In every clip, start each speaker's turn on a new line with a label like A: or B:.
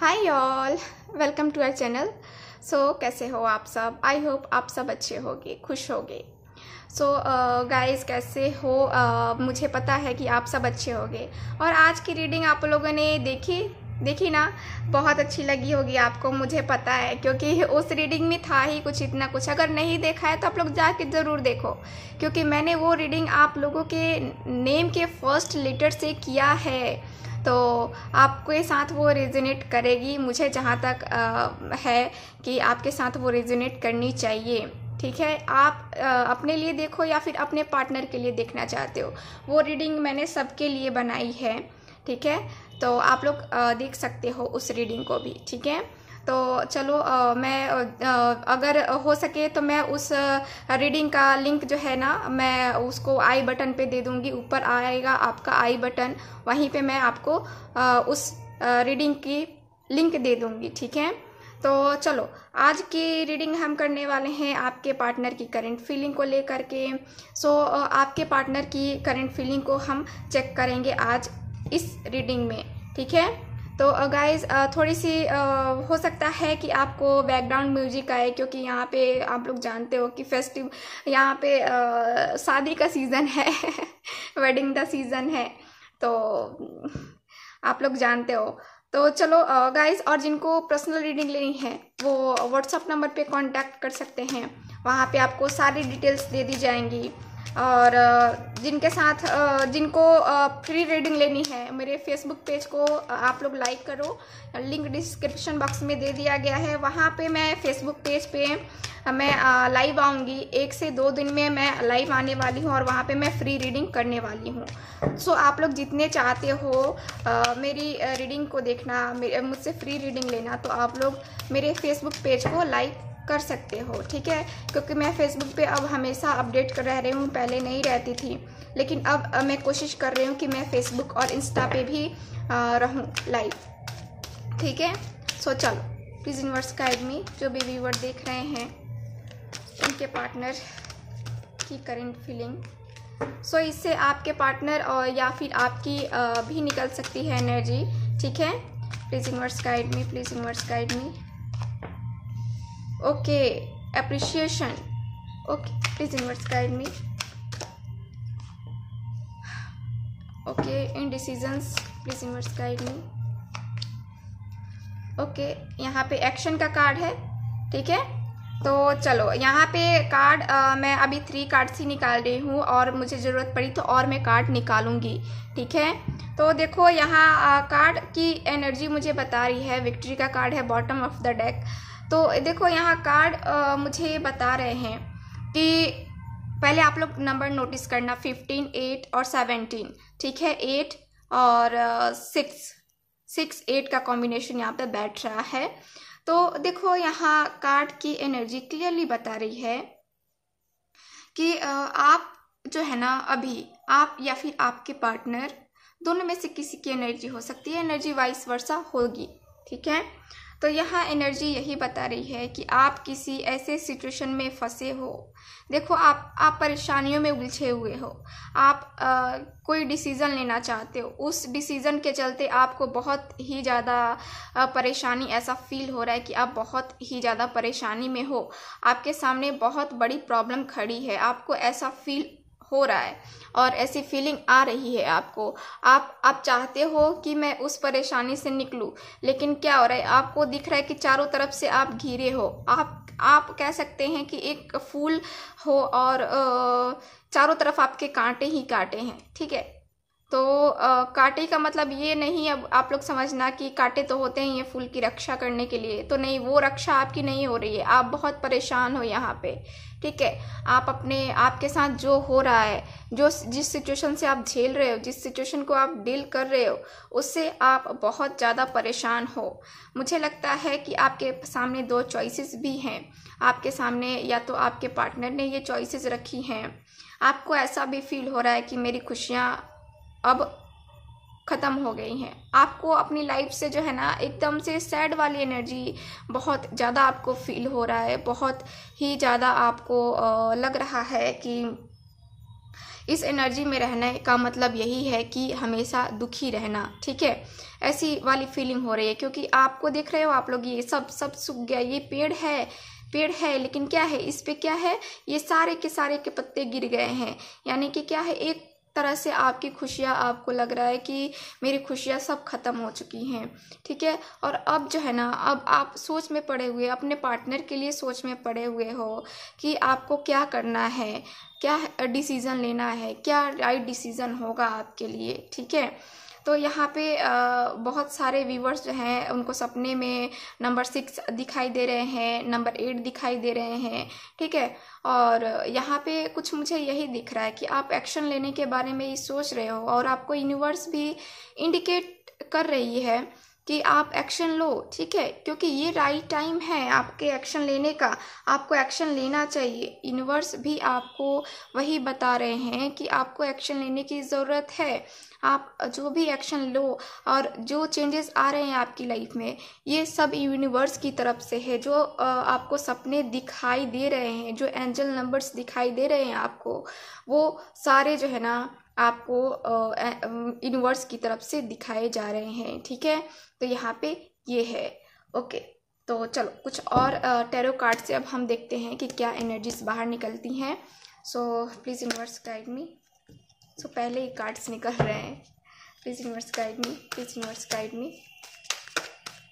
A: Hi all, welcome to our channel. कैसे हो आप सब? आई होप आप सब अच्छे होगे, खुश होगे। गाइस, कैसे हो? मुझे पता है कि आप सब अच्छे होगे। और आज की रीडिंग आप लोगों ने देखी ना, बहुत अच्छी लगी होगी आपको, मुझे पता है, क्योंकि उस रीडिंग में था ही कुछ इतना कुछ। अगर नहीं देखा है तो आप लोग जाके ज़रूर देखो, क्योंकि मैंने वो रीडिंग आप लोगों के नेम के फर्स्ट लेटर से किया है, तो आपके साथ वो रेजोनेट करेगी। मुझे जहाँ तक है कि आपके साथ वो रेजोनेट करनी चाहिए। ठीक है, आप अपने लिए देखो या फिर अपने पार्टनर के लिए देखना चाहते हो, वो रीडिंग मैंने सबके लिए बनाई है। ठीक है, तो आप लोग देख सकते हो उस रीडिंग को भी। ठीक है, तो चलो मैं अगर हो सके तो मैं उस रीडिंग का लिंक जो है ना, मैं उसको आई बटन पे दे दूँगी। ऊपर आएगा आपका आई बटन, वहीं पे मैं आपको उस रीडिंग की लिंक दे दूँगी। ठीक है, तो चलो आज की रीडिंग हम करने वाले हैं आपके पार्टनर की करंट फीलिंग को लेकर के। आपके पार्टनर की करंट फीलिंग को हम चेक करेंगे आज इस रीडिंग में। ठीक है, तो गाइज थोड़ी सी हो सकता है कि आपको बैकग्राउंड म्यूजिक आए, क्योंकि यहाँ पे आप लोग जानते हो कि फेस्टिव, यहाँ पे शादी का सीज़न है वेडिंग का सीज़न है, तो आप लोग जानते हो। तो चलो गाइज, और जिनको पर्सनल रीडिंग लेनी है वो व्हाट्सअप नंबर पे कांटेक्ट कर सकते हैं, वहाँ पे आपको सारी डिटेल्स दे दी जाएंगी। और जिनको फ्री रीडिंग लेनी है, मेरे फेसबुक पेज को आप लोग लाइक करो, लिंक डिस्क्रिप्शन बॉक्स में दे दिया गया है। वहाँ पे मैं फेसबुक पेज पे मैं लाइव आऊँगी, 1 से 2 दिन में मैं लाइव आने वाली हूँ, और वहाँ पे मैं फ्री रीडिंग करने वाली हूँ। आप लोग जितने चाहते हो मेरी रीडिंग को देखना, मुझसे फ्री रीडिंग लेना, तो आप लोग मेरे फेसबुक पेज को लाइक कर सकते हो। ठीक है, क्योंकि मैं फेसबुक पे अब हमेशा अपडेट कर रह रही हूँ, पहले नहीं रहती थी, लेकिन अब मैं कोशिश कर रही हूँ कि मैं फेसबुक और इंस्टा पे भी रहूँ लाइव। ठीक है, चलो प्लीज़ यूनिवर्स गाइड मी, जो भी व्यूअर देख रहे हैं उनके पार्टनर की करंट फीलिंग। इससे आपके पार्टनर और या फिर आपकी भी निकल सकती है एनर्जी। ठीक है, please universe guide me, please universe guide me. Okay, appreciation. Okay, please universe guide me. Okay, indecisions, please universe guide me. Okay, यहाँ पे एक्शन का कार्ड है। ठीक है, तो चलो यहाँ पे कार्ड मैं अभी 3 कार्ड्स ही निकाल रही हूँ, और मुझे ज़रूरत पड़ी तो और मैं कार्ड निकालूंगी। ठीक है, तो देखो यहाँ कार्ड की एनर्जी मुझे बता रही है, विक्ट्री का कार्ड है बॉटम ऑफ द डेक। तो देखो यहाँ कार्ड मुझे बता रहे हैं कि पहले आप लोग नंबर नोटिस करना, 15, 8 और 17। ठीक है, 8 और 6, 8 का कॉम्बिनेशन यहाँ पे बैठ रहा है। तो देखो यहाँ कार्ड की एनर्जी क्लियरली बता रही है कि आप जो है ना, अभी आप या फिर आपके पार्टनर दोनों में से किसी की एनर्जी हो सकती है, एनर्जी वाइस वर्सा होगी। ठीक है, तो यहाँ एनर्जी यही बता रही है कि आप किसी ऐसे सिचुएशन में फंसे हो। देखो आप परेशानियों में उलझे हुए हो, आप कोई डिसीज़न लेना चाहते हो, उस डिसीज़न के चलते आपको बहुत ही ज़्यादा परेशानी, ऐसा फील हो रहा है कि आप बहुत ही ज़्यादा परेशानी में हो, आपके सामने बहुत बड़ी प्रॉब्लम खड़ी है, आपको ऐसा फील हो रहा है और ऐसी फीलिंग आ रही है आपको। आप चाहते हो कि मैं उस परेशानी से निकलूं, लेकिन क्या हो रहा है, आपको दिख रहा है कि चारों तरफ से आप घिरे हो। आप कह सकते हैं कि एक फूल हो और चारों तरफ आपके कांटे ही कांटे हैं। ठीक है, तो कांटे का मतलब ये नहीं, अब आप लोग समझना कि कांटे तो होते हैं ये फूल की रक्षा करने के लिए, तो नहीं, वो रक्षा आपकी नहीं हो रही है, आप बहुत परेशान हो यहाँ पे। ठीक है, आपके साथ जो हो रहा है, जिस सिचुएशन से आप झेल रहे हो, जिस सिचुएशन को आप डील कर रहे हो, उससे आप बहुत ज़्यादा परेशान हो। मुझे लगता है कि आपके सामने 2 चॉइसेस भी हैं। आपके सामने या तो आपके पार्टनर ने ये चॉइसेस रखी हैं, आपको ऐसा भी फील हो रहा है कि मेरी खुशियाँ अब ख़त्म हो गई हैं, आपको अपनी लाइफ से जो है ना एकदम से सैड वाली एनर्जी बहुत ज़्यादा आपको फील हो रहा है, बहुत ही ज़्यादा आपको लग रहा है कि इस एनर्जी में रहने का मतलब यही है कि हमेशा दुखी रहना। ठीक है, ऐसी वाली फीलिंग हो रही है, क्योंकि आपको देख रहे हो आप लोग, ये सब सूख गया। ये पेड़ है लेकिन क्या है, इस पे क्या है, ये सारे के पत्ते गिर गए हैं। यानी कि क्या है, एक तरह से आपकी खुशियाँ, आपको लग रहा है कि मेरी खुशियाँ सब खत्म हो चुकी हैं, ठीक है। और अब जो है ना, अब आप सोच में पड़े हुए, अपने पार्टनर के लिए सोच में पड़े हुए हो कि आपको क्या करना है, क्या डिसीज़न लेना है, क्या राइट डिसीज़न होगा आपके लिए, ठीक है। तो यहाँ पे बहुत सारे व्यूवर्स जो हैं उनको सपने में नंबर 6 दिखाई दे रहे हैं, नंबर 8 दिखाई दे रहे हैं, ठीक है। और यहाँ पे कुछ मुझे यही दिख रहा है कि आप एक्शन लेने के बारे में ही सोच रहे हो, और आपको यूनिवर्स भी इंडिकेट कर रही है कि आप एक्शन लो, ठीक है, क्योंकि ये राइट टाइम है आपके एक्शन लेने का। आपको एक्शन लेना चाहिए। यूनिवर्स भी आपको वही बता रहे हैं कि आपको एक्शन लेने की ज़रूरत है। आप जो भी एक्शन लो और जो चेंजेस आ रहे हैं आपकी लाइफ में, ये सब यूनिवर्स की तरफ से है। जो आपको सपने दिखाई दे रहे हैं, जो एंजल नंबर्स दिखाई दे रहे हैं आपको, वो सारे जो है ना आपको यूनिवर्स की तरफ से दिखाए जा रहे हैं, ठीक है। तो यहाँ पे ये है, ओके। तो चलो कुछ और टैरो कार्ड से अब हम देखते हैं कि क्या एनर्जीज बाहर निकलती हैं। So please universe guide me. So पहले ही कार्ड्स निकल रहे हैं। Please universe guide me, please universe guide me,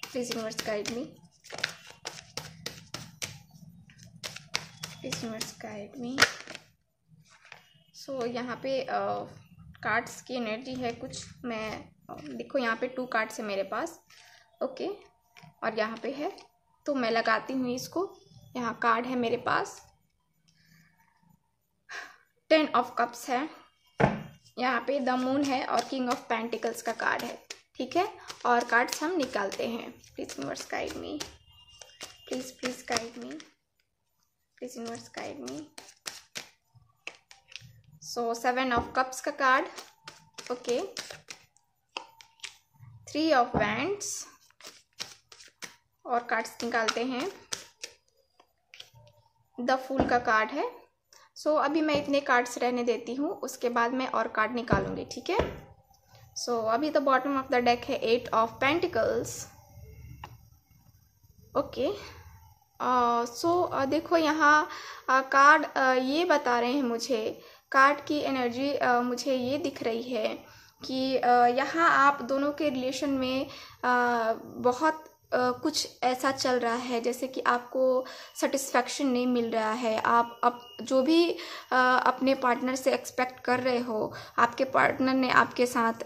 A: please universe guide me, please universe guide me. So यहाँ पे कार्ड्स की एनर्जी है कुछ, मैं देखो यहाँ पे 2 कार्ड्स है मेरे पास, ओके, और यहाँ पे है, तो मैं लगाती हूँ इसको। यहाँ कार्ड है मेरे पास 10 ऑफ कप्स है, यहाँ पे द मून है और किंग ऑफ पेंटिकल्स का कार्ड है, ठीक है। और कार्ड्स हम निकालते हैं। Please universe guide me, please guide me, please universe guide me. So 7 of cups का कार्ड, ओके, 3 ऑफ वैंड्स, और कार्ड्स निकालते हैं। द फूल का कार्ड है। सो अभी मैं इतने कार्ड्स रहने देती हूँ, उसके बाद मैं और कार्ड निकालूंगी, ठीक है। सो अभी तो बॉटम ऑफ द डेक है 8 ऑफ पेंटिकल्स, ओके। सो देखो यहाँ कार्ड ये बता रहे हैं मुझे, कार्ड की एनर्जी मुझे ये दिख रही है कि यहाँ आप दोनों के रिलेशन में बहुत कुछ ऐसा चल रहा है जैसे कि आपको सेटिस्फैक्शन नहीं मिल रहा है। आप जो भी अपने पार्टनर से एक्सपेक्ट कर रहे हो, आपके पार्टनर ने आपके साथ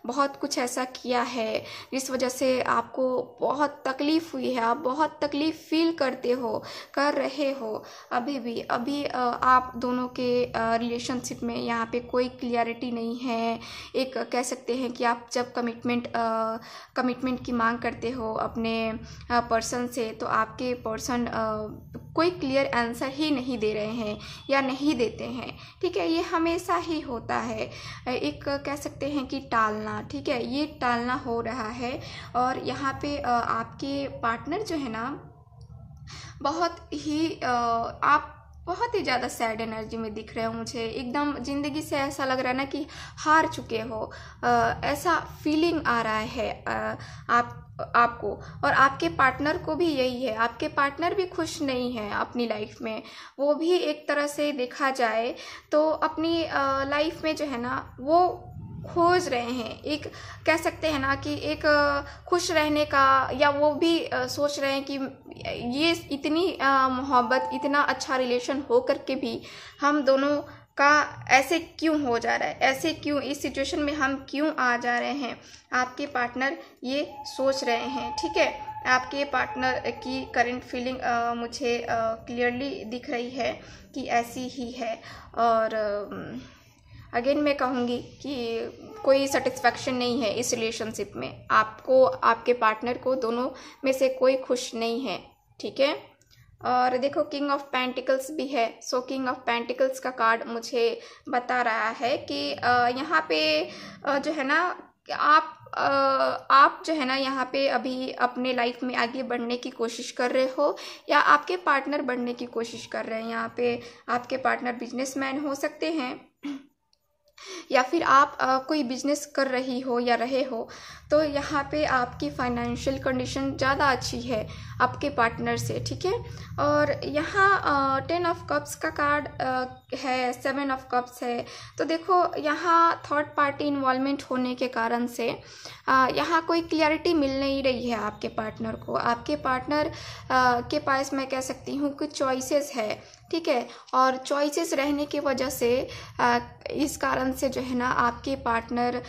A: बहुत कुछ ऐसा किया है जिस वजह से आपको बहुत तकलीफ़ हुई है, आप बहुत तकलीफ़ फील कर रहे हो। अभी आप दोनों के रिलेशनशिप में यहाँ पे कोई क्लियरिटी नहीं है। एक कह सकते हैं कि आप जब कमिटमेंट की मांग करते हो अपने पर्सन से, तो आपके पर्सन कोई क्लियर आंसर ही नहीं दे रहे हैं या नहीं देते हैं, ठीक है। ये हमेशा ही होता है, एक कह सकते हैं कि टालना, ठीक है, ये टालना हो रहा है। और यहाँ पे आपके पार्टनर जो है ना बहुत ही आप बहुत ही ज़्यादा सैड एनर्जी में दिख रहे हो मुझे। एकदम ज़िंदगी से ऐसा लग रहा है ना कि हार चुके हो, ऐसा फीलिंग आ रहा है आपको। और आपके पार्टनर को भी यही है। आपके पार्टनर भी खुश नहीं है अपनी लाइफ में। वो भी एक तरह से देखा जाए तो अपनी लाइफ में जो है ना वो खोज रहे हैं, एक कह सकते हैं ना कि एक खुश रहने का, या वो भी सोच रहे हैं कि ये इतनी मोहब्बत, इतना अच्छा रिलेशन हो करके भी हम दोनों का ऐसे क्यों हो जा रहा है, ऐसे क्यों इस सिचुएशन में हम क्यों आ जा रहे हैं। आपके पार्टनर ये सोच रहे हैं, ठीक है। आपके पार्टनर की करंट फीलिंग मुझे क्लियरली दिख रही है कि ऐसी ही है। और अगेन मैं कहूँगी कि कोई सेटिस्फैक्शन नहीं है इस रिलेशनशिप में। आपको, आपके पार्टनर को, दोनों में से कोई खुश नहीं है, ठीक है। और देखो किंग ऑफ पेंटिकल्स भी है। सो किंग ऑफ पेंटिकल्स का कार्ड मुझे बता रहा है कि यहाँ पे जो है ना आप जो है ना यहाँ पे अभी अपने लाइफ में आगे बढ़ने की कोशिश कर रहे हो, या आपके पार्टनर बढ़ने की कोशिश कर रहे हैं। यहाँ पे आपके पार्टनर बिजनेसमैन हो सकते हैं, या फिर आप कोई बिजनेस कर रही हो या रहे हो, तो यहाँ पे आपकी फाइनेंशियल कंडीशन ज़्यादा अच्छी है आपके पार्टनर से, ठीक है। और यहाँ 10 ऑफ कप्स का कार्ड है, 7 ऑफ कप्स है। तो देखो यहाँ थर्ड पार्टी इन्वॉल्वमेंट होने के कारण से यहाँ कोई क्लियरिटी मिल नहीं रही है आपके पार्टनर को। आपके पार्टनर के पास मैं कह सकती हूँ कि चॉइसेस है, ठीक है। और चॉइसेस रहने की वजह से इस कारण से जो है ना आपके पार्टनर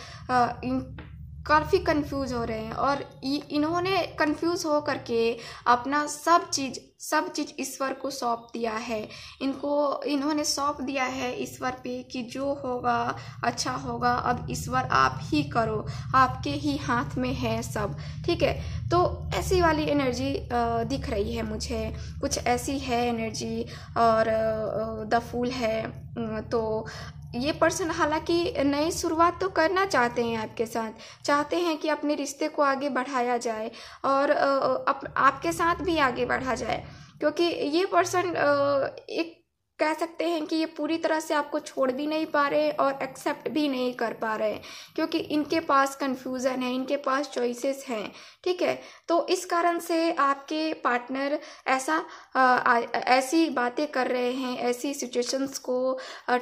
A: काफ़ी कंफ्यूज हो रहे हैं, और इन्होंने कंफ्यूज हो करके अपना सब चीज़ ईश्वर को सौंप दिया है। इन्होंने सौंप दिया है ईश्वर पे कि जो होगा अच्छा होगा, अब ईश्वर आप ही करो, आपके ही हाथ में है सब, ठीक है। तो ऐसी वाली एनर्जी दिख रही है मुझे, कुछ ऐसी है एनर्जी। और द फूल है, तो ये पर्सन हालांकि नई शुरुआत तो करना चाहते हैं आपके साथ, चाहते हैं कि अपने रिश्ते को आगे बढ़ाया जाए और आपके साथ भी आगे बढ़ा जाए, क्योंकि ये पर्सन एक कह सकते हैं कि ये पूरी तरह से आपको छोड़ भी नहीं पा रहे और एक्सेप्ट भी नहीं कर पा रहे, क्योंकि इनके पास कंफ्यूजन है, इनके पास चॉइसेस हैं, ठीक है। तो इस कारण से आपके पार्टनर ऐसी बातें कर रहे हैं, ऐसी सिचुएशंस को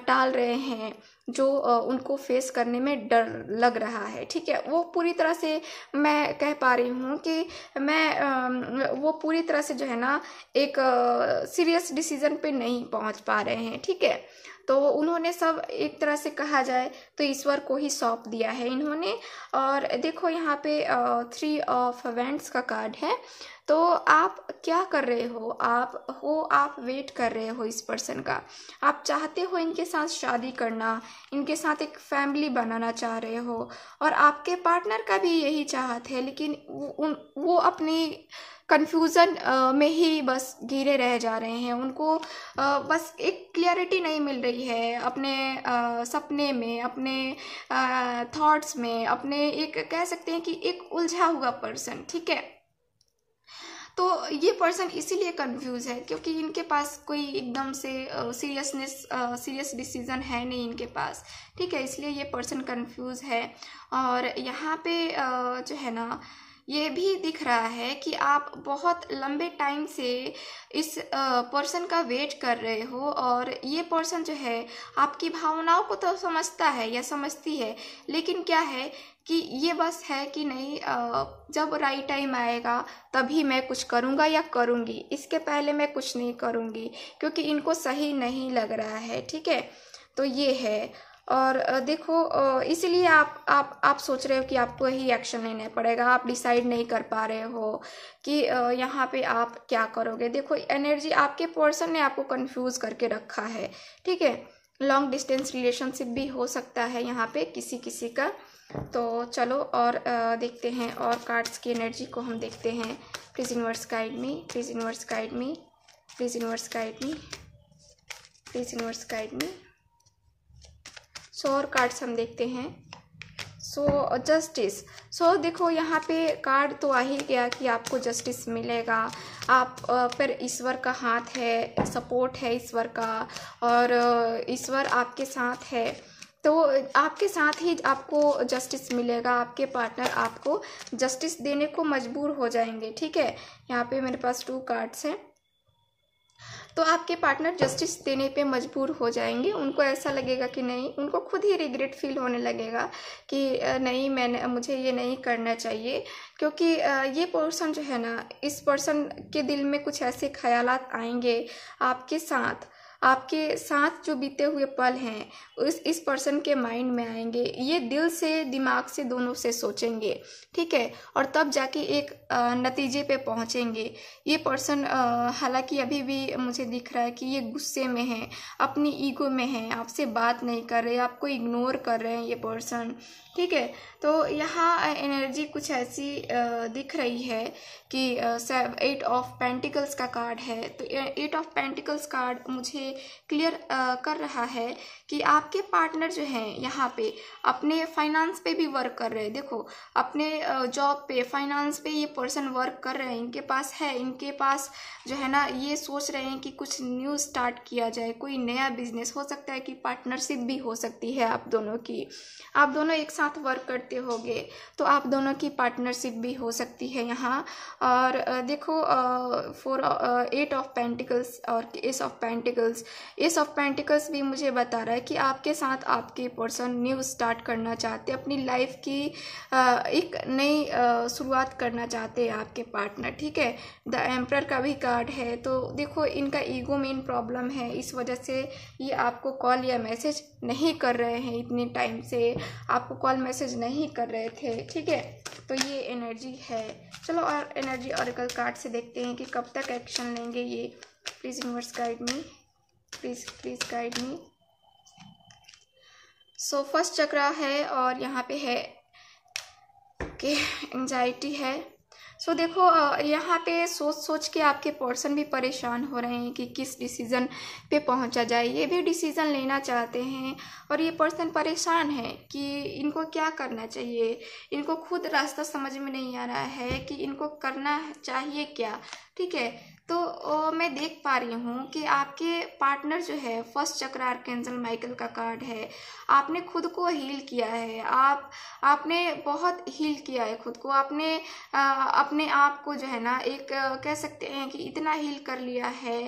A: टाल रहे हैं जो उनको फेस करने में डर लग रहा है, ठीक है। वो पूरी तरह से मैं कह पा रही हूँ कि वो पूरी तरह से जो है ना एक सीरियस डिसीजन पे नहीं पहुँच पा रहे हैं, ठीक है। तो उन्होंने सब एक तरह से कहा जाए तो ईश्वर को ही सौंप दिया है इन्होंने। और देखो यहाँ पे 3 ऑफ वैंड्स का कार्ड है। तो आप क्या कर रहे हो? आप वेट कर रहे हो इस पर्सन का, आप चाहते हो इनके साथ शादी करना, इनके साथ एक फैमिली बनाना चाह रहे हो, और आपके पार्टनर का भी यही चाहत है, लेकिन वो अपनी कन्फ्यूज़न में ही बस घिरे रह जा रहे हैं। उनको बस एक क्लियरिटी नहीं मिल रही है अपने सपने में, अपने थॉट्स में, अपने एक कह सकते हैं कि एक उलझा हुआ पर्सन, ठीक है। तो ये पर्सन इसीलिए कंफ्यूज है क्योंकि इनके पास कोई एकदम से सीरियस डिसीजन है नहीं इनके पास, ठीक है। इसलिए ये पर्सन कंफ्यूज है। और यहाँ पे जो है ना ये भी दिख रहा है कि आप बहुत लंबे टाइम से इस पर्सन का वेट कर रहे हो, और ये पर्सन जो है आपकी भावनाओं को तो समझता है या समझती है, लेकिन क्या है कि ये बस है कि नहीं, जब राइट टाइम आएगा तभी मैं कुछ करूँगा या करूँगी, इसके पहले मैं कुछ नहीं करूँगी, क्योंकि इनको सही नहीं लग रहा है, ठीक है। तो ये है। और देखो इसलिए आप सोच रहे हो कि आपको ही एक्शन लेना पड़ेगा, आप डिसाइड नहीं कर पा रहे हो कि यहाँ पे आप क्या करोगे। देखो एनर्जी आपके पर्सन ने आपको कंफ्यूज करके रखा है, ठीक है। लॉन्ग डिस्टेंस रिलेशनशिप भी हो सकता है यहाँ पे किसी का। तो चलो और देखते हैं, और कार्ड्स की एनर्जी को हम देखते हैं। Please universe guide me, please universe guide me, please universe guide me, please universe guide me. So और कार्ड्स हम देखते हैं। सो जस्टिस। सो देखो यहाँ पे कार्ड तो आ ही गया कि आपको जस्टिस मिलेगा, आप पर ईश्वर का हाथ है, सपोर्ट है ईश्वर का, और ईश्वर आपके साथ है। तो आपके साथ ही आपको जस्टिस मिलेगा, आपके पार्टनर आपको जस्टिस देने को मजबूर हो जाएंगे, ठीक है। यहाँ पे मेरे पास 2 कार्ड्स हैं। तो आपके पार्टनर जस्टिस देने पे मजबूर हो जाएंगे, उनको ऐसा लगेगा कि नहीं, उनको खुद ही रिग्रेट फील होने लगेगा कि नहीं, मुझे ये नहीं करना चाहिए, क्योंकि ये पर्सन जो है ना, इस पर्सन के दिल में कुछ ऐसे ख्यालात आएंगे आपके साथ जो बीते हुए पल हैं इस पर्सन के माइंड में आएंगे। ये दिल से दिमाग से दोनों से सोचेंगे, ठीक है, और तब जाके एक नतीजे पे पहुंचेंगे। ये पर्सन हालांकि अभी भी मुझे दिख रहा है कि ये गुस्से में है, अपनी ईगो में है, आपसे बात नहीं कर रहे, आपको इग्नोर कर रहे हैं ये पर्सन, ठीक है। तो यहाँ एनर्जी कुछ ऐसी दिख रही है कि 8 ऑफ पेंटिकल्स का कार्ड है। तो 8 ऑफ पेंटिकल्स कार्ड मुझे क्लियर कर रहा है कि आपके पार्टनर जो हैं यहाँ पे अपने फाइनेंस पे भी वर्क कर रहे हैं। देखो, अपने जॉब पे, फाइनेंस पे ये पर्सन वर्क कर रहे हैं, इनके पास जो है ना ये सोच रहे हैं कि कुछ न्यू स्टार्ट किया जाए, कोई नया बिजनेस हो सकता है, कि पार्टनरशिप भी हो सकती है आप दोनों की। आप दोनों एक साथ वर्क करते होगे तो आप दोनों की पार्टनरशिप भी हो सकती है यहाँ। और देखो, 8 ऑफ पेंटिकल्स और एस ऑफ पेंटिकल्स भी मुझे बता रहा है कि आपके साथ आपके पर्सन न्यू स्टार्ट करना चाहते हैं, अपनी लाइफ की एक नई शुरुआत करना चाहते हैं आपके पार्टनर। ठीक है, द एम्परर का भी कार्ड है। तो देखो, इनका ईगो मेन प्रॉब्लम है, इस वजह से ये आपको कॉल या मैसेज नहीं कर रहे हैं, इतने टाइम से आपको कॉल मैसेज नहीं कर रहे थे। ठीक है, तो ये एनर्जी है। चलो और एनर्जी ऑरेकल कार्ड से देखते हैं कि कब तक एक्शन लेंगे ये। Please universe guide me, please guide me. So first chakra है और यहाँ पे है कि एंजाइटी है। सो देखो, यहाँ पे सोच के आपके पर्सन भी परेशान हो रहे हैं कि किस डिसीज़न पे पहुँचा जाए। ये भी डिसीज़न लेना चाहते हैं और ये पर्सन परेशान है कि इनको क्या करना चाहिए। इनको खुद रास्ता समझ में नहीं आ रहा है कि इनको करना चाहिए क्या। ठीक है, तो मैं देख पा रही हूँ कि आपके पार्टनर जो है, फर्स्ट चक्र आर्कएंजल माइकल का कार्ड है। आपने खुद को हील किया है, आपने बहुत हील किया है खुद को। आपने अपने आप को जो है ना एक कह सकते हैं कि इतना हील कर लिया है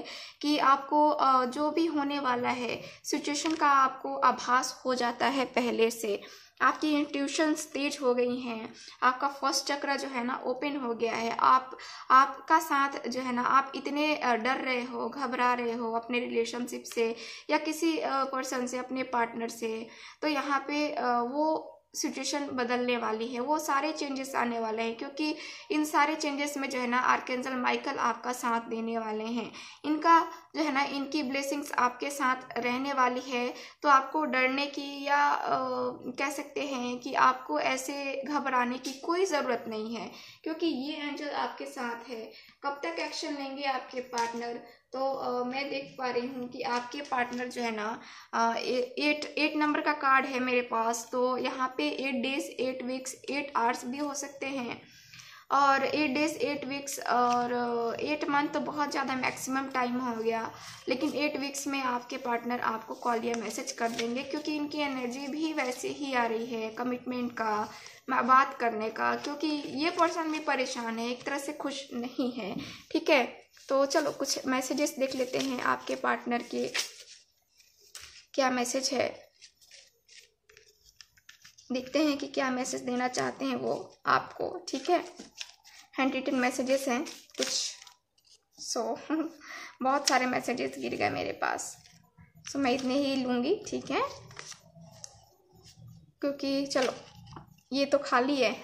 A: कि आपको जो भी होने वाला है सिचुएशन का आपको आभास हो जाता है पहले से। आपकी इंट्यूशंस तेज हो गई हैं, आपका फर्स्ट चक्र जो है ना ओपन हो गया है। आपका साथ जो है ना, आप इतने डर रहे हो, घबरा रहे हो अपने रिलेशनशिप से या किसी पर्सन से, अपने पार्टनर से। तो यहाँ पे वो सिचुएशन बदलने वाली है, वो सारे चेंजेस आने वाले हैं, क्योंकि इन सारे चेंजेस में जो है ना आर्कएंजल माइकल आपका साथ देने वाले हैं। इनका जो है ना, इनकी ब्लेसिंग्स आपके साथ रहने वाली है। तो आपको डरने की या कह सकते हैं कि आपको ऐसे घबराने की कोई ज़रूरत नहीं है, क्योंकि ये एंजल आपके साथ है। कब तक एक्शन लेंगे आपके पार्टनर? तो मैं देख पा रही हूँ कि आपके पार्टनर जो है ना, 8 नंबर का कार्ड है मेरे पास। तो यहाँ पे 8 डेज 8 वीक्स 8 आवर्स भी हो सकते हैं, और 8 डेज 8 वीक्स और 8 मंथ तो बहुत ज़्यादा मैक्सिमम टाइम हो गया। लेकिन 8 वीक्स में आपके पार्टनर आपको कॉल या मैसेज कर देंगे, क्योंकि इनकी एनर्जी भी वैसे ही आ रही है, कमिटमेंट का, बात करने का। क्योंकि ये पर्सन भी परेशान है, एक तरह से खुश नहीं है। ठीक है, तो चलो कुछ मैसेजेस देख लेते हैं आपके पार्टनर के, क्या मैसेज है। देखते हैं कि क्या मैसेज देना चाहते हैं वो आपको। ठीक है, हैंड रिटन मैसेजेस हैं कुछ। सो बहुत सारे मैसेजेस गिर गए मेरे पास, सो मैं इतने ही लूँगी। ठीक है, क्योंकि चलो ये तो खाली है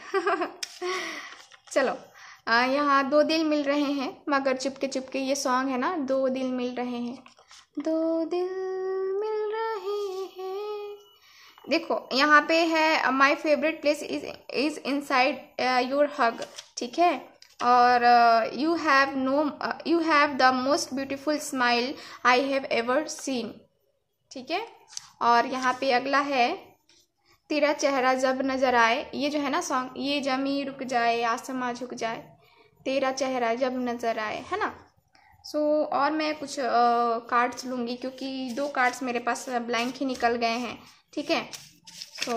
A: चलो, यहाँ 2 दिल मिल रहे हैं, मगर चुपके चुपके ये सॉन्ग है ना, 2 दिल मिल रहे हैं, 2 दिल मिल रहे हैं। देखो यहाँ पे है, my favourite place is inside your hug. ठीक है, और you have the most beautiful smile I have ever seen. ठीक है, और यहाँ पे अगला है, तेरा चेहरा जब नजर आए। ये जो है ना सॉन्ग, ये जमी रुक जाए आसमां झुक जाए, तेरा चेहरा जब नजर आए, है ना। सो और मैं कुछ कार्ड्स लूँगी, क्योंकि 2 कार्ड्स मेरे पास ब्लैंक ही निकल गए हैं। ठीक है, सो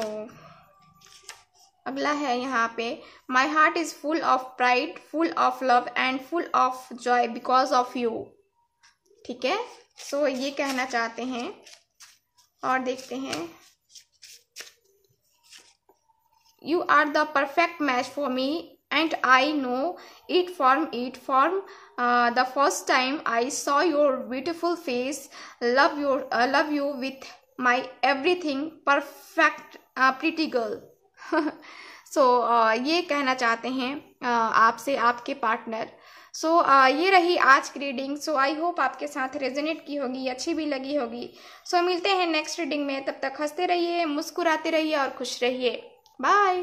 A: अगला है यहाँ पे, my heart is full of pride, full of love and full of Joy because of you. ठीक है, सो ये कहना चाहते हैं। और देखते हैं, You are the perfect match for me and I know it from the first time I saw your beautiful face. Love you with my everything, perfect pretty girl. So ये कहना चाहते हैं आपसे आपके पार्टनर। सो ये रही आज की रीडिंग। सो आई होप आपके साथ रेजोनेट की होगी, अच्छी भी लगी होगी। सो मिलते हैं नेक्स्ट रीडिंग में, तब तक हंसते रहिए, मुस्कुराते रहिए और खुश रहिए। बाय।